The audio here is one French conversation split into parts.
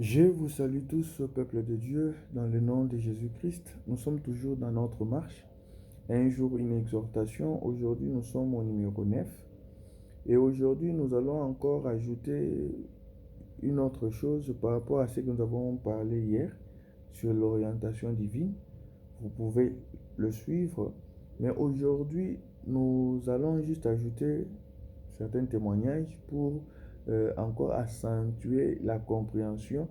Je vous salue tous, peuple de Dieu, dans le nom de Jésus-Christ. Nous sommes toujours dans notre marche. Un jour, une exhortation. Aujourd'hui, nous sommes au numéro 9. Et aujourd'hui, nous allons encore ajouter une autre chose par rapport à ce que nous avons parlé hier sur l'orientation divine. Vous pouvez le suivre. Mais aujourd'hui, nous allons juste ajouter certains témoignages pour encore accentuer la compréhension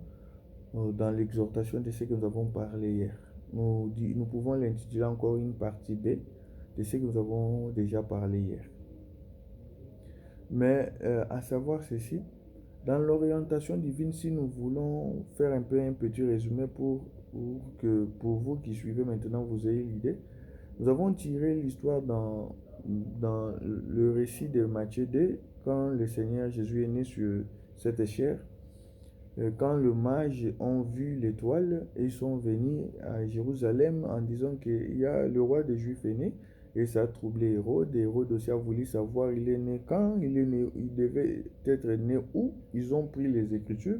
dans l'exhortation de ce que nous avons parlé hier. Nous pouvons l'intituler encore une partie B de ce que nous avons déjà parlé hier. Mais à savoir ceci, dans l'orientation divine, si nous voulons faire un petit résumé pour vous qui suivez maintenant, vous ayez l'idée, nous avons tiré l'histoire dans le récit de Matthieu 2, quand le Seigneur Jésus est né sur cette chair. Quand les mages ont vu l'étoile, ils sont venus à Jérusalem en disant qu'il y a le roi des Juifs est né, et ça a troublé Hérode. Hérode aussi a voulu savoir il est né quand, il est né, il devait être né où. Ils ont pris les Écritures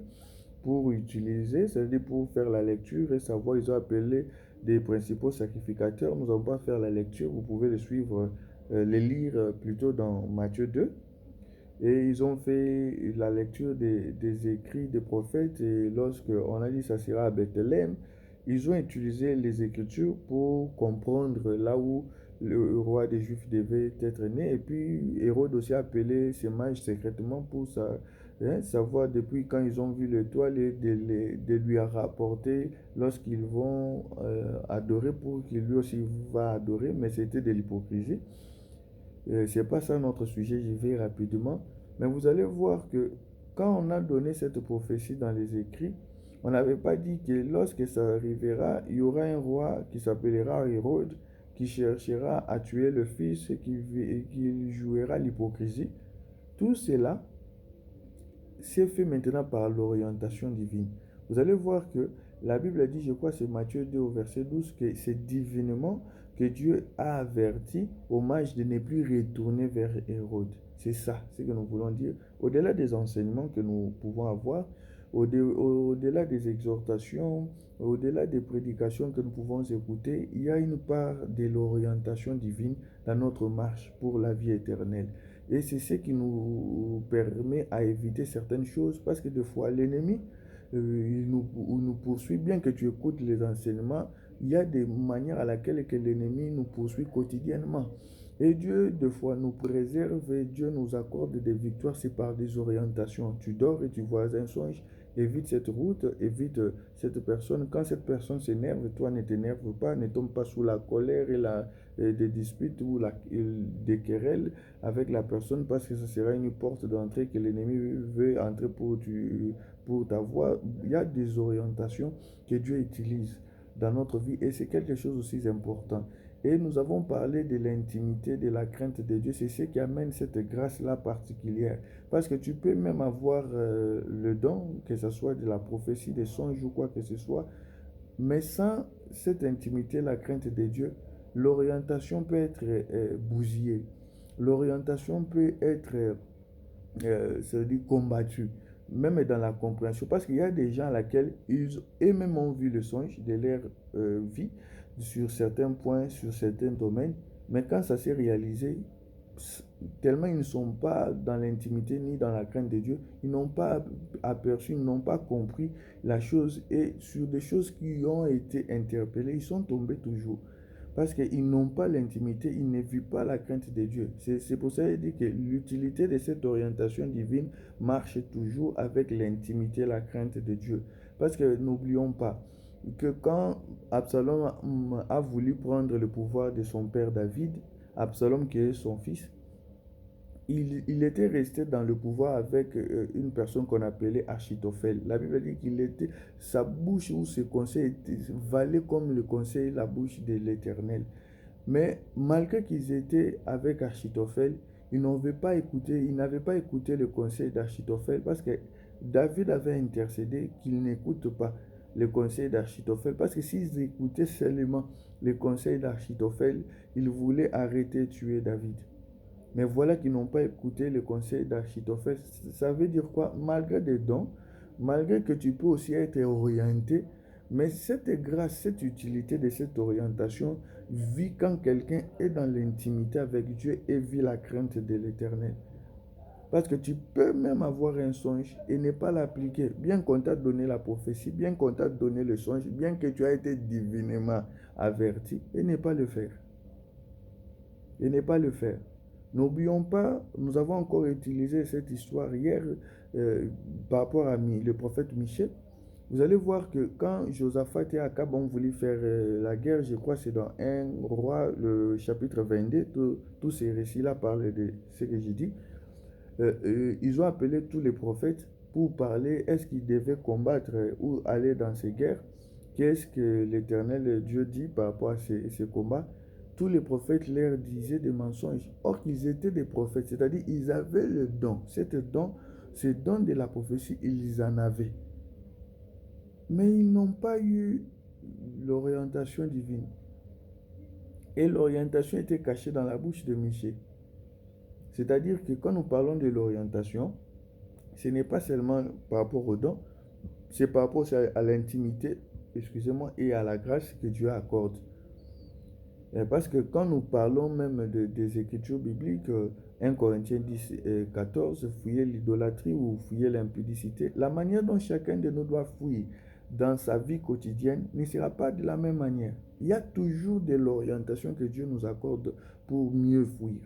pour utiliser, c'est-à-dire pour faire la lecture et savoir. Ils ont appelé des principaux sacrificateurs. Nous n'allons pas faire la lecture, vous pouvez les suivre, les lire plutôt dans Matthieu 2. Et ils ont fait la lecture des écrits des prophètes. Et lorsqu'on a dit ça sera à Bethléem, ils ont utilisé les Écritures pour comprendre là où le roi des Juifs devait être né. Et puis Hérode aussi a appelé ces mages secrètement pour savoir depuis quand ils ont vu l'étoile et de lui rapporter lorsqu'ils vont adorer pour qu'il lui aussi va adorer. Mais c'était de l'hypocrisie. C'est pas ça notre sujet, j'y vais rapidement. Mais vous allez voir que quand on a donné cette prophétie dans les écrits, on n'avait pas dit que lorsque ça arrivera, il y aura un roi qui s'appellera Hérode, qui cherchera à tuer le fils et qui jouera l'hypocrisie. Tout cela, c'est fait maintenant par l'orientation divine. Vous allez voir que la Bible dit, je crois c'est Matthieu 2 au verset 12, que c'est divinement que Dieu a averti aux mages de ne plus retourner vers Hérode. C'est ça, ce que nous voulons dire. Au-delà des enseignements que nous pouvons avoir, au-delà des exhortations, au-delà des prédications que nous pouvons écouter, il y a une part de l'orientation divine dans notre marche pour la vie éternelle. Et c'est ce qui nous permet à éviter certaines choses parce que des fois l'ennemi, il nous poursuit. Bien que tu écoutes les enseignements, il y a des manières à laquelle que l'ennemi nous poursuit quotidiennement. Et Dieu, des fois, nous préserve et Dieu nous accorde des victoires, c'est par des orientations. Tu dors et tu vois un songe, évite cette route, évite cette personne. Quand cette personne s'énerve, toi ne t'énerve pas, ne tombe pas sous la colère et des disputes ou des querelles avec la personne parce que ce sera une porte d'entrée que l'ennemi veut entrer pour t'avoir. Il y a des orientations que Dieu utilise dans notre vie et c'est quelque chose aussi important. Et nous avons parlé de l'intimité, de la crainte de Dieu. C'est ce qui amène cette grâce-là particulière. Parce que tu peux même avoir le don, que ce soit de la prophétie, des songes ou quoi que ce soit, mais sans cette intimité, la crainte de Dieu, l'orientation peut être bousillée. L'orientation peut être c'est-à-dire combattue, même dans la compréhension. Parce qu'il y a des gens à laquelle ils eux-mêmes ont vu le songe de leur vie sur certains points, sur certains domaines, mais quand ça s'est réalisé, tellement ils ne sont pas dans l'intimité ni dans la crainte de Dieu, ils n'ont pas aperçu, ils n'ont pas compris la chose et sur des choses qui ont été interpellées, ils sont tombés toujours. Parce qu'ils n'ont pas l'intimité, ils ne vivent pas la crainte de Dieu. C'est pour ça qu'il dit que l'utilité de cette orientation divine marche toujours avec l'intimité, la crainte de Dieu. Parce que n'oublions pas que quand Absalom a voulu prendre le pouvoir de son père David, Absalom qui est son fils, il était resté dans le pouvoir avec une personne qu'on appelait Achitophel. La Bible dit qu'il était, sa bouche ou ses conseils valaient comme le conseil, la bouche de l'Éternel. Mais malgré qu'ils étaient avec Achitophel, ils n'avaient pas écouté le conseil d'Achitophel parce que David avait intercédé qu'ils n'écoutent pas le conseil d'Achitophel. Parce que s'ils écoutaient seulement le conseil d'Achitophel, ils voulaient arrêter, tuer David. Mais voilà qu'ils n'ont pas écouté le conseil d'Achitophel. Ça veut dire quoi? Malgré des dons, malgré que tu peux aussi être orienté, mais cette grâce, cette utilité de cette orientation vit quand quelqu'un est dans l'intimité avec Dieu et vit la crainte de l'Éternel. Parce que tu peux même avoir un songe et ne pas l'appliquer. Bien qu'on t'a donné la prophétie, bien qu'on t'a donné le songe, bien que tu as été divinement averti, et ne pas le faire. Et ne pas le faire. N'oublions pas, nous avons encore utilisé cette histoire hier par rapport à le prophète Michée. Vous allez voir que quand Josaphat et Akab ont voulu faire la guerre, je crois que c'est dans 1 roi, le chapitre 22, tous ces récits-là parlent de ce que j'ai dit. Ils ont appelé tous les prophètes pour parler, est-ce qu'ils devaient combattre ou aller dans ces guerres? Qu'est-ce que l'Éternel Dieu dit par rapport à ces combats? Tous les prophètes leur disaient des mensonges. Or qu'ils étaient des prophètes, c'est-à-dire ils avaient le don. Ce don de la prophétie, ils en avaient. Mais ils n'ont pas eu l'orientation divine. Et l'orientation était cachée dans la bouche de Michée. C'est-à-dire que quand nous parlons de l'orientation, ce n'est pas seulement par rapport au don, c'est par rapport à l'intimité, excusez-moi, et à la grâce que Dieu accorde. Parce que quand nous parlons même des Écritures bibliques, 1 Corinthiens 10, 14, fouiller l'idolâtrie ou fouiller l'impudicité, la manière dont chacun de nous doit fouiller dans sa vie quotidienne ne sera pas de la même manière. Il y a toujours de l'orientation que Dieu nous accorde pour mieux fouiller.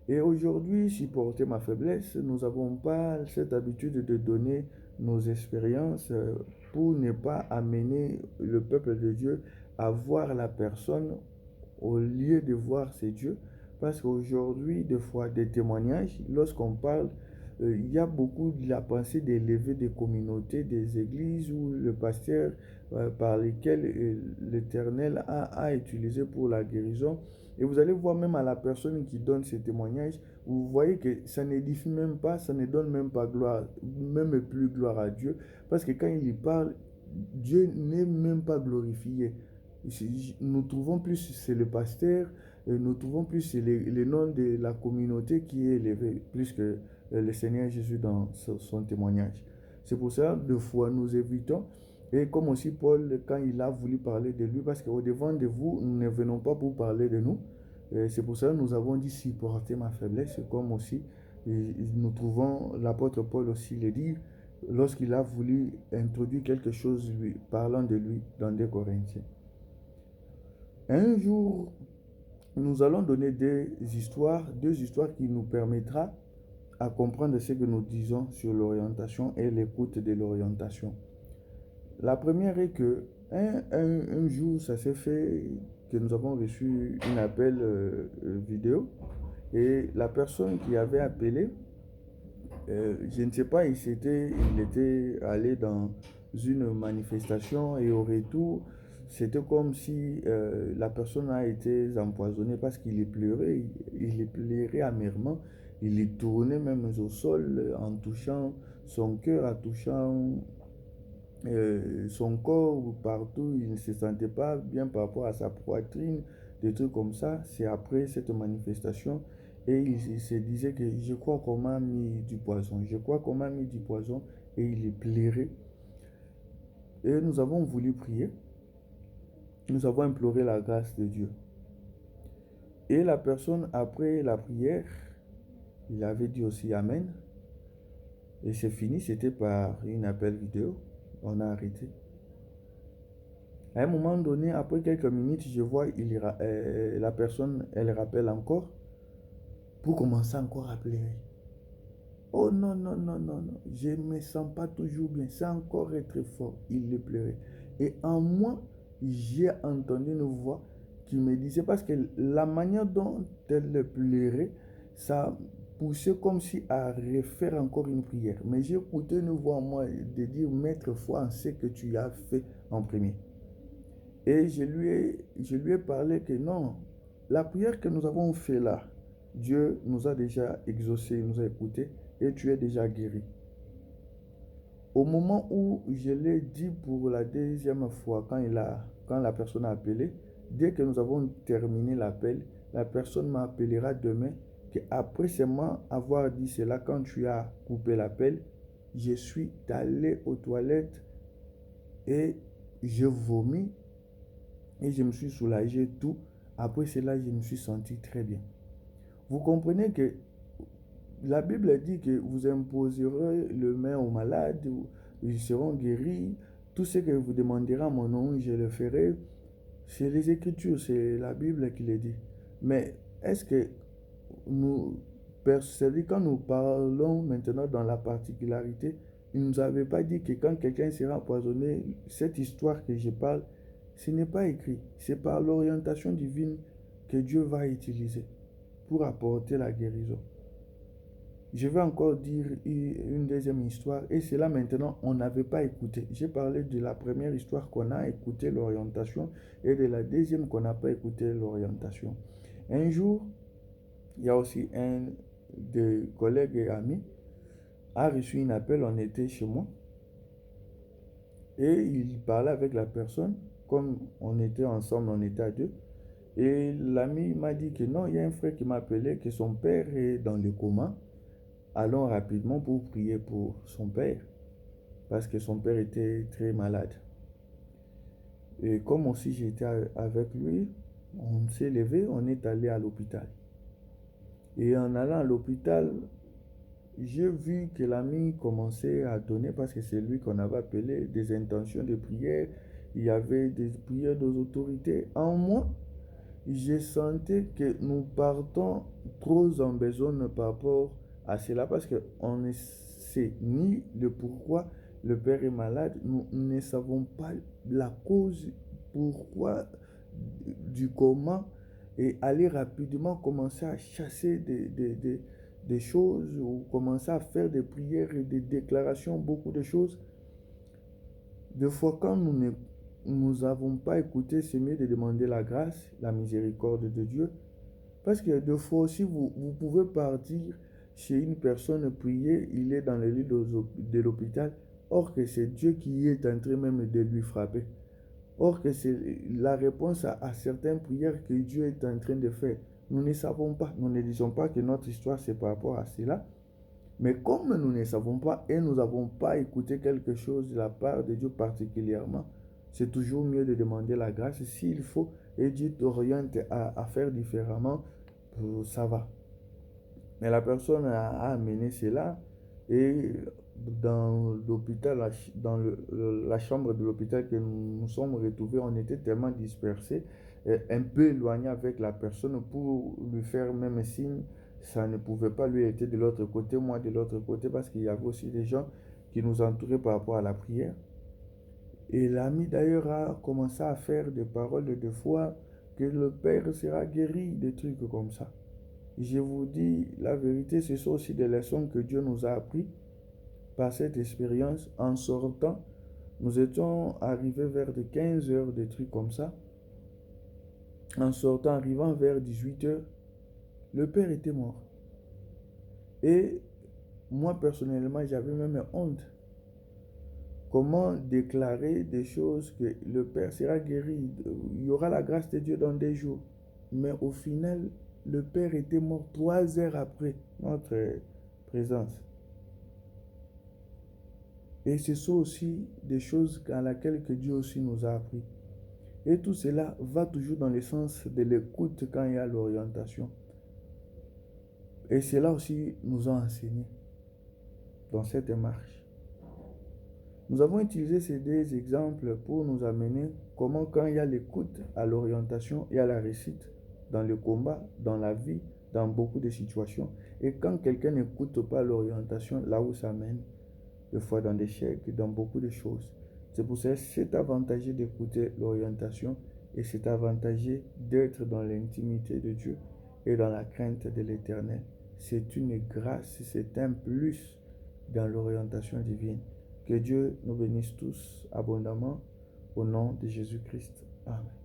Et aujourd'hui, supporter ma faiblesse, nous n'avons pas cette habitude de donner nos expériences pour ne pas amener le peuple de Dieu à voir la personne au lieu de voir ses dieux. Parce qu'aujourd'hui, des fois, des témoignages, lorsqu'on parle, il y a beaucoup de la pensée d'élever des communautés, des églises ou le pasteur par lesquels l'Éternel a utilisé pour la guérison. Et vous allez voir même à la personne qui donne ces témoignages, vous voyez que ça n'édifie même pas, ça ne donne même pas gloire, même plus gloire à Dieu. Parce que quand il y parle, Dieu n'est même pas glorifié. Nous trouvons plus c'est le pasteur, nous trouvons plus c'est le nom de la communauté qui est élevé, plus que le Seigneur Jésus dans son témoignage. C'est pour ça, deux fois, nous évitons. Et comme aussi Paul, quand il a voulu parler de lui, parce qu'au devant de vous, nous ne venons pas pour parler de nous. C'est pour ça que nous avons dit supporter ma faiblesse, comme aussi nous trouvons l'apôtre Paul aussi le dire lorsqu'il a voulu introduire quelque chose parlant de lui dans 2 Corinthiens. Un jour, nous allons donner deux histoires qui nous permettra à comprendre ce que nous disons sur l'orientation et l'écoute de l'orientation. La première est que un jour, ça s'est fait que nous avons reçu un appel vidéo et la personne qui avait appelé, je ne sais pas, il était allé dans une manifestation et au retour, c'était comme si la personne a été empoisonnée parce qu'il pleurait, il pleurait amèrement, il tournait même au sol en touchant son cœur, en touchant son corps partout, il ne se sentait pas bien par rapport à sa poitrine, des trucs comme ça. C'est après cette manifestation et il se disait que je crois qu'on m'a mis du poison, et il pleurait. Et nous avons voulu prier, nous avons imploré la grâce de Dieu. Et la personne, après la prière, il avait dit aussi Amen. Et c'est fini, c'était par une appel vidéo. On a arrêté. À un moment donné, après quelques minutes, je vois la personne, elle rappelle encore pour commencer encore à pleurer. Oh non, non, non, non, non, je ne me sens pas toujours bien, c'est encore très fort, il le pleurait. Et en moi, j'ai entendu une voix qui me disait, parce que la manière dont elle pleurait, ça poussait comme si à refaire encore une prière. Mais j'ai écouté une voix en moi de dire, mettre foi en ce que tu as fait en premier. Et je lui ai parlé que non, la prière que nous avons fait là, Dieu nous a déjà exaucé, nous a écouté et tu es déjà guéri. Au moment où je l'ai dit pour la deuxième fois, quand la personne a appelé, dès que nous avons terminé l'appel, la personne m'appellera demain, qu'après seulement avoir dit cela, quand tu as coupé l'appel, je suis allé aux toilettes et je vomis et je me suis soulagé tout. Après cela, je me suis senti très bien. Vous comprenez que la Bible dit que vous imposerez le main aux malades, ils seront guéris. Tout ce que vous demanderez à mon nom, je le ferai. C'est les Écritures, c'est la Bible qui le dit. Mais est-ce que nous, c'est-à-dire quand nous parlons maintenant dans la particularité, il ne nous avait pas dit que quand quelqu'un sera empoisonné, cette histoire que je parle, ce n'est pas écrit. C'est par l'orientation divine que Dieu va utiliser pour apporter la guérison. Je vais encore dire une deuxième histoire, et cela maintenant, on n'avait pas écouté. J'ai parlé de la première histoire qu'on a écouté l'orientation et de la deuxième qu'on n'a pas écouté l'orientation. Un jour, il y a aussi un des collègues et amis a reçu un appel, on était chez moi, et il parlait avec la personne, comme on était ensemble, on était à deux, et l'ami m'a dit que non, il y a un frère qui m'a appelé, que son père est dans le coma. Allons rapidement pour prier pour son père, parce que son père était très malade. Et comme aussi j'étais avec lui, on s'est levé, on est allé à l'hôpital. Et en allant à l'hôpital, j'ai vu que l'ami commençait à donner, parce que c'est lui qu'on avait appelé, des intentions de prière. Il y avait des prières des autorités. En moi, je sentais que nous partons trop en besoin par rapport à cela, parce qu'on ne sait ni le pourquoi le père est malade, nous ne savons pas la cause, pourquoi, du comment, et aller rapidement commencer à chasser des choses ou commencer à faire des prières et des déclarations, beaucoup de choses. Des fois, quand nous n'avons pas écouté, c'est mieux de demander la grâce, la miséricorde de Dieu. Parce que des fois aussi, vous pouvez partir chez une personne, prier, il est dans le lit de l'hôpital, or que c'est Dieu qui est en train même de lui frapper. Or que c'est la réponse à certaines prières que Dieu est en train de faire. Nous ne savons pas, nous ne disons pas que notre histoire c'est par rapport à cela. Mais comme nous ne savons pas et nous n'avons pas écouté quelque chose de la part de Dieu particulièrement, c'est toujours mieux de demander la grâce. S'il faut, et Dieu t'oriente à faire différemment, ça va. Mais la personne a amené cela, et dans l'hôpital, dans la chambre de l'hôpital que nous nous sommes retrouvés, on était tellement dispersés, un peu éloignés avec la personne pour lui faire même signe. Ça ne pouvait pas, lui était de l'autre côté, moi de l'autre côté, parce qu'il y avait aussi des gens qui nous entouraient par rapport à la prière. Et l'ami d'ailleurs a commencé à faire des paroles de foi, que le Père sera guéri, des trucs comme ça. Je vous dis la vérité, ce sont aussi des leçons que Dieu nous a appris par cette expérience. En sortant, nous étions arrivés vers de 15 heures, des trucs comme ça. En sortant, arrivant vers 18 heures, le père était mort. Et moi, personnellement, j'avais même honte. Comment déclarer des choses que le père sera guéri, il y aura la grâce de Dieu dans des jours. Mais au final, le père était mort 3 heures après notre présence. Et ce sont aussi des choses à laquelle que Dieu aussi nous a appris. Et tout cela va toujours dans le sens de l'écoute quand il y a l'orientation. Et cela aussi nous a enseigné dans cette marche. Nous avons utilisé ces deux exemples pour nous amener comment quand il y a l'écoute à l'orientation et à la réussite dans le combat, dans la vie, dans beaucoup de situations. Et quand quelqu'un n'écoute pas l'orientation, là où ça mène, des fois dans des chèques, dans beaucoup de choses. C'est pour ça que c'est avantageux d'écouter l'orientation et c'est avantageux d'être dans l'intimité de Dieu et dans la crainte de l'Éternel. C'est une grâce, c'est un plus dans l'orientation divine. Que Dieu nous bénisse tous abondamment au nom de Jésus-Christ. Amen.